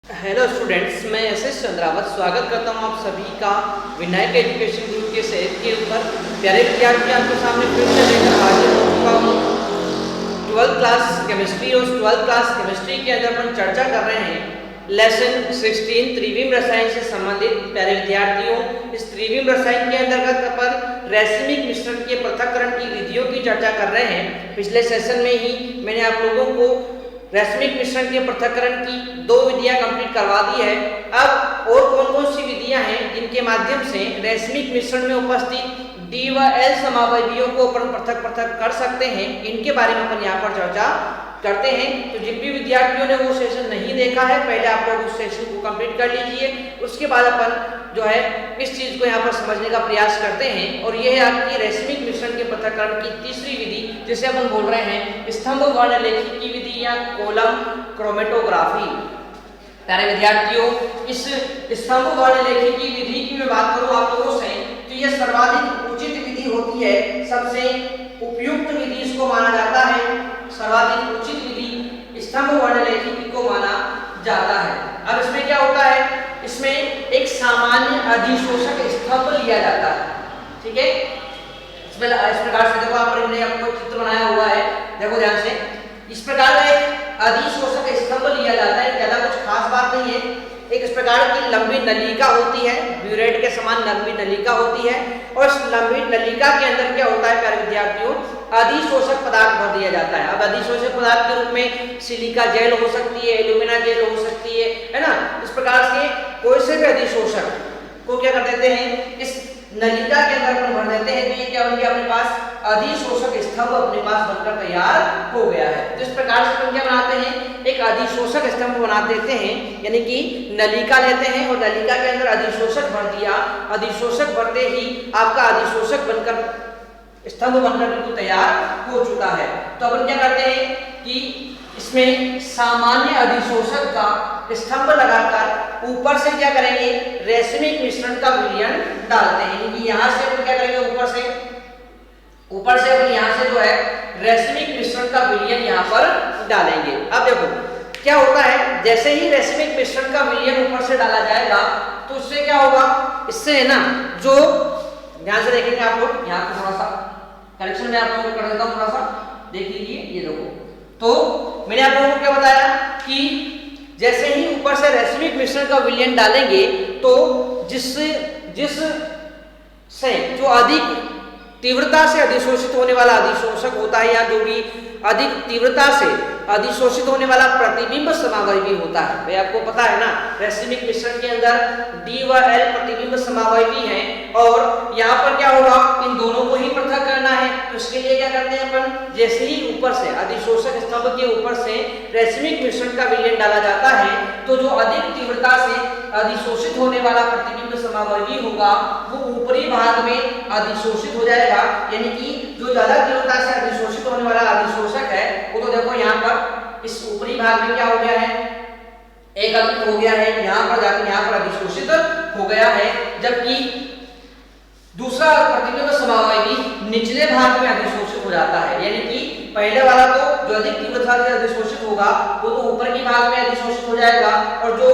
Hello students, मैं S Chandrawat स्वागत करता हूं आप सभी का विनायक एजुकेशन ग्रुप के सेट के ऊपर। प्यारे विद्यार्थी, आपके सामने फिर से लेकर हाजिर हो चुका हूं 12th क्लास केमिस्ट्री। और 12th क्लास केमिस्ट्री के अंदर अपन चर्चा कर रहे हैं लेसन 16 त्रिविम रसायन से संबंधित। प्यारे विद्यार्थियों, इस त्रिविम रसायन के अंतर्गत अपन रैसिमिक मिश्रण के पृथक्करण की विधियों की चर्चा कर रहे हैं। पिछले सेशन में ही मैंने आप लोगों को रैसिमिक मिश्रण के पृथक्करण की 2 विधियां कंप्लीट करवा दी है। अब और कौन कौन सी विधियां हैं जिनके माध्यम से रैसिमिक मिश्रण में उपस्थित डी व एल समावयवियों को अपन पृथक कर सकते हैं, इनके बारे में अपन यहाँ पर चर्चा करते हैं। तो जिन भी विद्यार्थियों ने वो सेशन नहीं देखा है, पहले आप लोग उस सेशन को कंप्लीट कर लीजिए। उसके बाद अपन जो है इस चीज को यहाँ पर समझने का प्रयास करते हैं। और ये है आपकी रैसिमिक मिश्रण के पृथक्करण की तीसरी विधि, जिसे अपन बोल रहे हैं स्तंभ वर्णलेखी की विधि या कॉलम क्रोमेटोग्राफी। प्यारे विद्यार्थियों, इस स्तंभ वर्णलेखी की विधि की मैं बात करूं आप लोगों से, तो यह सर्वाधिक उचित विधि होती है, सबसे उपयुक्त विधि इसको माना जाता है। सर्वाधिक उचित विधि स्तंभ वर्णलेखी को माना जाता है। अब इसमें क्या होता है, इसमें एक सामान्य अधिशोषक स्तंभ लिया जाता है। ठीक है, इसमें इस प्रकार से देखो, आप हमने आपको चित्र बनाया हुआ है, देखो ध्यान से। इस प्रकार का एक अधिशोषक स्तंभ लिया जाता है, ज्यादा कुछ खास बात नहीं है। एक इस प्रकार की लंबी नलिका होती है, ब्यूरेट के समान लंबी नलिका होती है, और इस लंबी नलिका के अंदर क्या होता है प्यारे विद्यार्थियों, अधिशोषक पदार्थ भर दिया जाता है। अब अधिशोषक पदार्थ के रूप में सिलिका जेल हो सकती है, एल्यूमिना जेल हो सकती है ना। इस प्रकार से कोई से भी अधिशोषक को क्या कर देते हैं, इस नलिका के अंदर अपन भर देते हैं, तो ये क्या बन गया, अपने पास अधिशोषक स्तंभ अपने पास बनकर तैयार हो गया है। तो इस प्रकार से अपन क्या बनाते हैं, एक अधिशोषक स्तंभ बना देते हैं, यानी कि नलिका लेते हैं और नलिका के अंदर अधिशोषक भर दिया। अधिशोषक भरते ही आपका अधिशोषक बनकर स्तंभ बनकर बिल्कुल तैयार हो चुका है। तो अपन क्या करते हैं कि इसमें सामान्य अधिशोषक का स्तंभ लगाकर ऊपर से क्या करेंगे, रैसिमिक मिश्रण का विलयन डालते हैं। यानी कि यहाँ से अपन क्या करेंगे, ऊपर से अपन यहाँ से जो है रैसिमिक मिश्रण का विलयन यहाँ पर डालेंगे। अब देखो क्या होता है, जैसे ही रैसिमिक मिश्रण का विलयन ऊपर से डाला जाएगा तो उससे क्या होगा, इससे है ना, जो ध्यान से देखेंगे आप लोग, यहाँ पे थोड़ा सा करेक्शन में आप लोगों को कर देता हूँ, थोड़ा सा देख लीजिए। ये देखो, तो मैंने आप लोगों को क्या बताया कि जैसे ही ऊपर से रैसिमिक मिश्रण का विलयन डालेंगे तो जिस से जो अधिक तीव्रता से अधिशोषित होने वाला अधिशोषक होता है, या जो भी अधिक तीव्रता से अधिशोषित होने वाला प्रतिबिंब समावयवी होता है। भाई आपको पता है ना, रैसिमिक मिश्रण के अंदर डी व एल प्रतिबिंब समावयवी हैं, और यहाँ पर क्या होगा, इन दोनों को ही पृथक करना है। तो उसके लिए क्या करते हैं अपन, जैसे ही ऊपर से अधिशोषक स्तंभ के ऊपर से रैसिमिक मिश्रण का विलयन डाला जाता है, तो जो अधिक तीव्रता से अधिशोषित होने वाला प्रतिबिंब समावयवी होगा वो ऊपरी भाग में अधिशोषित हो जाएगा। यानी कि जो ज्यादा तीव्रता से अधिशोषित होने वाला अधिशोषक है वो, तो देखो यहाँ पर इस ऊपरी भाग में क्या हो गया है, एकत्रित हो गया है, यहाँ पर जाकर यहाँ पर अधिशोषित हो गया है। जबकि दूसरा प्रतिबिंब समावयवी निचले भाग में अधिशोषित हो जाता है। यानी कि पहले वाला तो जो अधिक तीव्रता से अधिशोषित होगा वो तो ऊपर की भाग में अधिशोषित हो जाएगा, और जो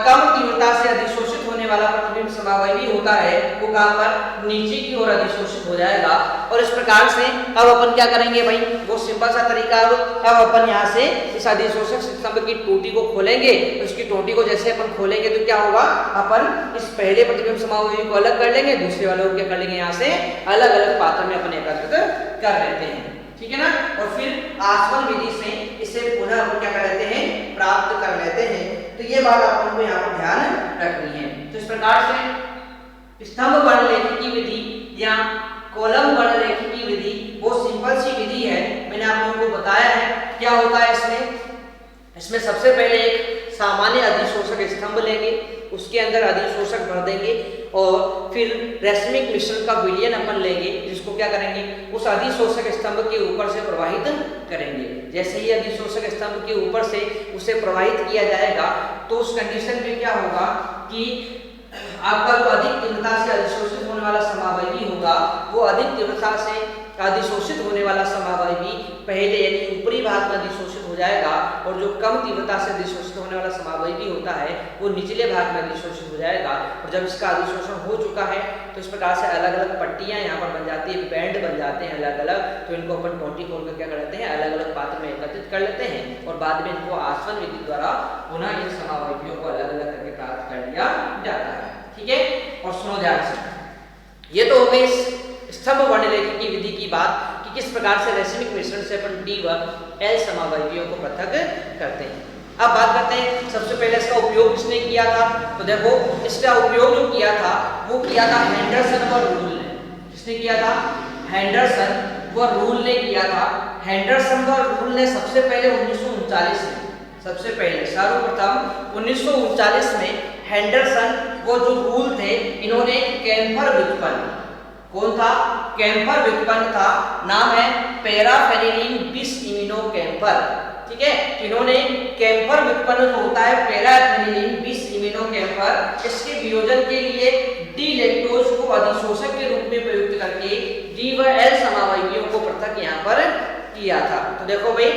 कम तीव्रता से अधिशोषित होने वाला प्रतिबिंब समावयवी होता है वो कहां पर, नीचे की ओर अधिशोषित हो जाएगा। और इस प्रकार से अब अपन क्या करेंगे भाई, वो सिंपल सा तरीका। अब अपन यहाँ से इस अधिशोषक स्तंभ की टोटी को खोलेंगे। उसकी टोटी को जैसे अपन खोलेंगे तो क्या होगा, अपन इस पहले प्रतिबिंब समावयवी को अलग कर लेंगे, दूसरे वाले को क्या कर लेंगे, यहाँ से अलग अलग पात्र में अपन एकत्रित कर लेते हैं। ठीक है ना, और फिर आसवन विधि से इसे पुनः हम क्या कर लेते हैं, प्राप्त कर लेते हैं। तो ये बात अपन को यहाँ पर ध्यान रखनी है। तो इस प्रकार से स्तंभ वर्णलेखी की विधि या कॉलम वर्णलेखी की विधि बहुत सिंपल सी विधि है, मैंने आप लोगों को बताया है। क्या होता है इसमें सबसे पहले एक सामान्य अधिशोषक स्तंभ लेंगे, उसके अंदर अधिशोषक भर देंगे, और फिर रैसिमिक मिश्रण का विलयन अपन लेंगे, जिसको क्या करेंगे, उस अधिशोषक स्तंभ के ऊपर से प्रवाहित करेंगे। जैसे ही अधिशोषक स्तंभ के ऊपर से उसे प्रवाहित किया जाएगा तो उस कंडीशन में क्या होगा कि आपका जो अधिक तीव्रता से अधिशोषित होने वाला समावयवी होगा वो अधिक तीव्रता से अधिशोषित होने वाला समावयवी पहले यानी ऊपरी भाग में अधिशोषित हो हो जाएगा और जो कम तीव्रता से अधिशोषित होने वाला समावयवी होता है वो निचले भाग में अधिशोषित हो जाएगा। और जब इसका अधिशोषण हो चुका है तो इस प्रकार से अलग अलग पट्टियां यहाँ पर बन जाती है, बैंड बन जाते हैं अलग अलग। तो इनको अपन टोंटी खोल कर क्या कर लेते हैं, अलग अलग पात्र में एकत्रित कर लेते हैं और बाद में इनको आसवन विधि द्वारा पुनः इन समावयवियों को अलग अलग करके प्राप्त कर लिया जाता है। ठीक है, और सुनो ध्यान से, ये तो हो गई स्तंभ वर्णलेखन की विधि की बात कि किस प्रकार से रेसिमिक मिश्रण से अपन डी व एल समावयवियों को पृथक करते हैं। अब बात करते हैं सबसे पहले इसका उपयोग किसने किया था। तो देखो इसका उपयोग जो किया था वो किया था हेंडरसन व रूल ने। किसने किया था, हेंडरसन व रूल ने किया था। हेंडरसन व रूल ने सबसे पहले 1939 में, सबसे पहले सर्वप्रथम 1939 में हेंडरसन वो जो रूल थे इन्होंने कैम्फर व्युत्पन्न, कौन था, कैम्फर व्युत्पन्न था, नाम है पैराफेनिलीन बिस इमिनो कैम्फर। ठीक है, इन्होंने कैम्फर व्युत्पन्न जो होता है पैराफेनिलीन बिस इमिनो कैम्फर, इसके वियोजन के लिए डी लैक्टोज को अधिशोषक के रूप में प्रयुक्त करके डी व एल समावयवियों को पृथक यहाँ पर किया था। तो देखो भाई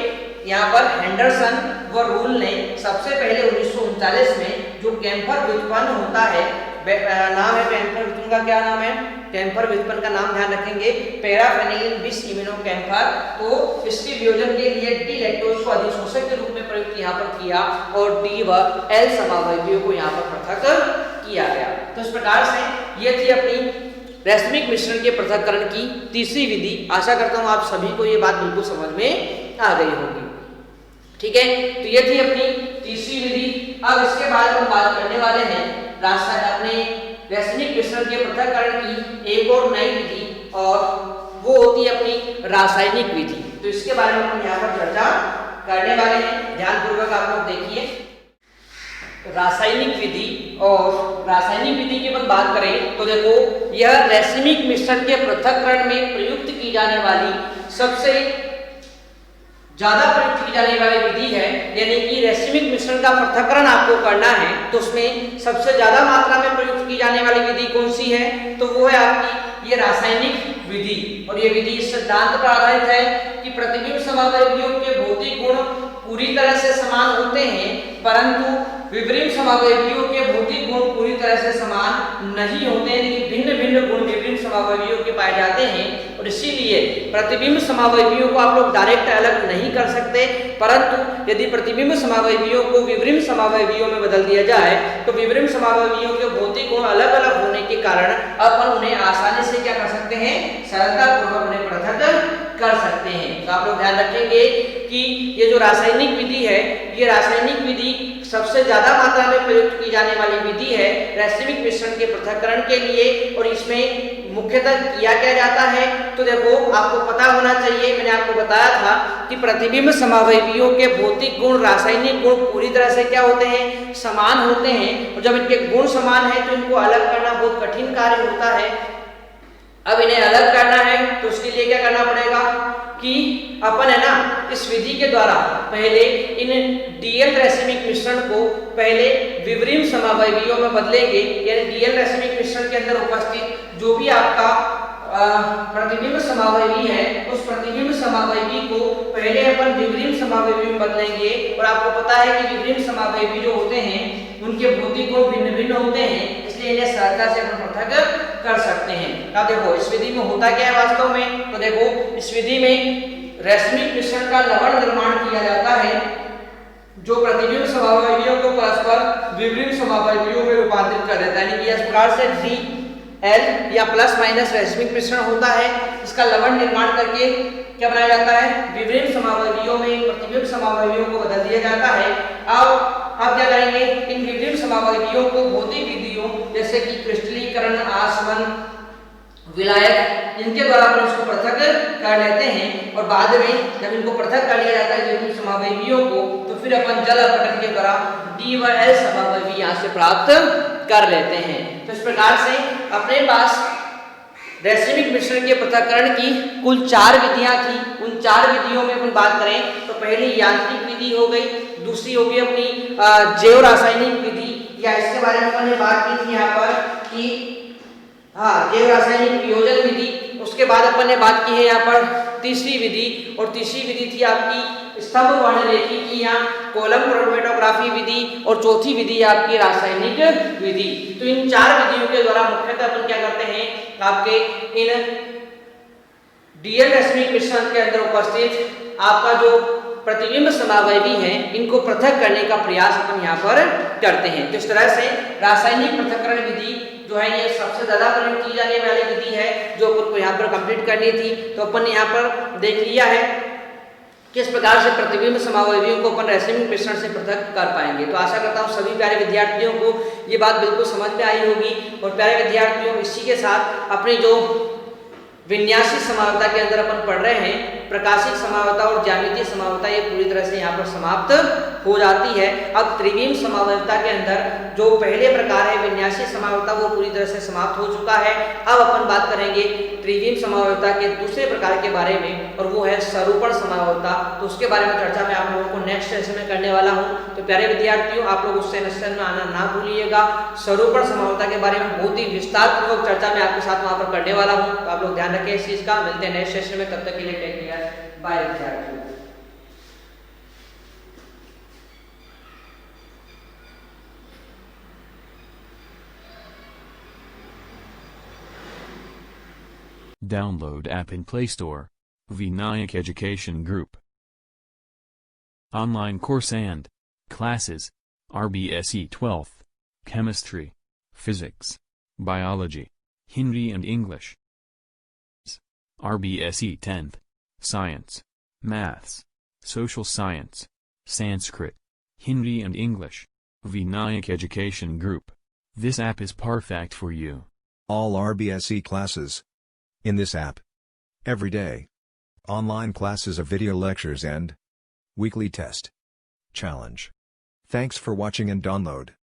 यहाँ पर हेंडरसन व रूल ने सबसे पहले 1939 में जो कैम्फर व्युत्पन्न होता है, नाम है कैम्फर व्युत्पन्न का, क्या नाम है, कैम्फर व्युत्पन्न का नाम ध्यान रखेंगे पैराफेनिलीन बिस इमिनो कैम्फर। तो इसके वियोजन के लिए डी लैक्टोज को अधिशोषक के रूप में प्रयुक्त यहाँ पर किया और डी व एल समावयवियों को यहाँ पर पृथक किया गया। तो इस प्रकार से ये थी अपनी रेशमिक मिश्रण के पृथक्करण की तीसरी विधि। आशा करता हूँ आप सभी को ये बात बिल्कुल समझ में आ गई होगी। ठीक है, तो ये थी अपनी तीसरी विधि। अब इसके बाद हम बात करने वाले हैं अपने रेशमिक मिश्रण के पृथक्करण की एक और नई विधि और वो होती है अपनी रासायनिक विधि। तो इसके बारे में हम यहाँ पर चर्चा करने वाले हैं, ध्यानपूर्वक आप लोग देखिए। रासायनिक विधि, और रासायनिक विधि की बात करें तो देखो यह रेशमिक मिश्रण के पृथक्करण में प्रयुक्त की जाने वाली सबसे ज्यादा प्रयुक्त की जाने वाली विधि है। यानी कि रेशमिक मिश्रण का पृथक्करण आपको करना है तो उसमें सबसे ज्यादा मात्रा में प्रयुक्त की जाने वाली विधि कौन सी है, तो वो है आपकी ये रासायनिक विधि। और ये विधि इस सिद्धांत पर आधारित है कि प्रतिबिंब समावयवियों के भौतिक गुण पूरी तरह से समान होते हैं, परंतु विपरीत समावयवियों के भौतिक गुण पूरी तरह से समान नहीं होते हैं, भिन्न भिन्न गुण विपरीत समावयवियों के पाए जाते हैं। और इसीलिए प्रतिबिंब समावयवियों को आप लोग डायरेक्ट अलग नहीं कर सकते, परंतु यदि प्रतिबिंब समावयवियों को विपरीत समावयवियों में बदल दिया जाए तो विपरीत समावयवियों के भौतिक गुण अलग अलग होने के कारण अपन उन्हें आसानी से क्या कर सकते हैं, सरलतापूर्वक उन्हें पृथक कर सकते हैं। तो आप लोग ध्यान रखेंगे कि ये जो रासायनिक विधि है, ये रासायनिक विधि सबसे ज्यादा मात्रा में प्रयुक्त की जाने वाली विधि है रेशमिक मिश्रण के पृथक्करण के लिए। और इसमें मुख्यतः किया क्या जाता है, तो देखो आपको पता होना चाहिए, मैंने आपको बताया था कि प्रतिबिंब समावयवियों के भौतिक गुण, रासायनिक गुण पूरी तरह से क्या होते हैं, समान होते हैं। और जब इनके गुण समान है तो इनको अलग करना बहुत कठिन कार्य होता है। अब इन्हें अलग करना है तो उसके लिए क्या करना पड़ेगा कि अपन है ना इस विधि के द्वारा पहले इन डीएल रेशमिक मिश्रण को पहले विपरीत समावयवियों में बदलेंगे। यानी डीएल रेशमिक मिश्रण के अंदर उपस्थित जो भी आपका प्रतिबिंब समावयवी है उस प्रतिबिंब समावयवी को पहले अपन विपरीत समावयवी में बदलेंगे। और आपको पता है कि विपरीत समावयवी जो होते हैं उनके भौतिक गुण भिन्न भिन्न होते हैं, इसलिए इन्हें सरलता से अपन पृथक कर सकते हैं। अब देखो इस विधि में होता क्या है वास्तव में, तो देखो इस विधि में रेशमिक मिश्रण का लवण निर्माण किया जाता है जो प्रतिबिंब समावयवियों को परस्पर विपरीत समावयवियों में रूपांतरित कर देता है। यानी कि इस प्रकार से डी एल या प्लस माइनस रेशमिक मिश्रण होता है, इसका लवण निर्माण करके क्या बनाया जाता है, विपरीत समावयवियों में प्रतिबिंब समावयवियों को बदल दिया जाता है। अब क्या करेंगे, इन विपरीत समावयवियों को भौतिक विधियों जैसे कि क्रिस्टलीकरण, आसवन, विलायक, इनके द्वारा अपन इसको पृथक कर लेते हैं। और बाद में जब इनको पृथक कर लिया जाता है विपरीत समावयवियों को, तो फिर अपन जल अपघटन के द्वारा डी व एल समावयवी यहाँ से प्राप्त कर लेते हैं। तो इस प्रकार से अपने पास रेशमिक मिश्रण के पृथक्करण की कुल 4 विधियां थी। उन 4 विधियों में अपन बात करें तो पहली यांत्रिक विधि हो गई, दूसरी हो गई अपनी जैव रासायनिक विधि, या इसके बारे में हमने बात की थी यहाँ पर कि जैव रासायनिक वियोजन विधि। उसके बाद अपन ने बात की है यहाँ पर तीसरी विधि, और तीसरी विधि थी आपकी स्तंभ वर्णरेखी की या कॉलम क्रोमेटोग्राफी विधि, और चौथी विधि आपकी रासायनिक विधि। तो इन 4 विधियों के द्वारा मुख्यतः अपन क्या करते हैं, आपके इन डीएल रश्मि मिश्रण के अंदर उपस्थित आपका जो प्रतिबिंब समावयवी है, इनको पृथक करने का प्रयास अपन यहाँ पर करते हैं। तो इस तरह से रासायनिक पृथक्करण विधि जो है ये सबसे ज्यादा प्रयोग की जाने वाली विधि है, जो अपन को यहाँ पर कंप्लीट करनी थी। तो अपन यहाँ पर देख लिया है किस प्रकार से प्रतिबिंब समावयवियों को अपन रासायनिक मिश्रण से पृथक कर पाएंगे। तो आशा करता हूँ सभी प्यारे विद्यार्थियों को ये बात बिल्कुल समझ में आई होगी। और प्यारे विद्यार्थियों, इसी के साथ अपनी जो विन्यासी समावता के अंदर अपन पढ़ रहे हैं, प्रकाशिक समावता और ज्यामितीय समावता, ये पूरी तरह से यहाँ पर समाप्त हो जाती है। अब त्रिविम समावता के अंदर जो पहले प्रकार है विन्यासी समावता, वो पूरी तरह से समाप्त हो चुका है। अब अपन बात करेंगे त्रिविम समावता के दूसरे प्रकार के बारे में, और वो है स्वरूपण समावता। तो उसके बारे में चर्चा मैं आप लोगों को नेक्स्ट सेशन में करने वाला हूँ। तो प्यारे विद्यार्थियों, आप लोग उस सेशन में आना ना भूलिएगा। स्वरूपण समावता के बारे में बहुत ही विस्तार पूर्वक चर्चा मैं आपके साथ वहाँ पर करने वाला हूँ। तो आप लोग ध्यान रखें इस चीज का। मिलते हैं नेक्स्ट सेशन में, तब तक के लिए टेक केयर, बाय विद्यार्थियों। Download app in Play Store. Vinayak Education Group. Online course and classes. RBSE 12th. Chemistry, Physics, Biology, Hindi and English. RBSE 10th. Science, Maths, Social Science, Sanskrit, Hindi and English. Vinayak Education Group. This app is perfect for you. All RBSE classes in this app. Every day. Online classes of video lectures and weekly test challenge. Thanks for watching and download.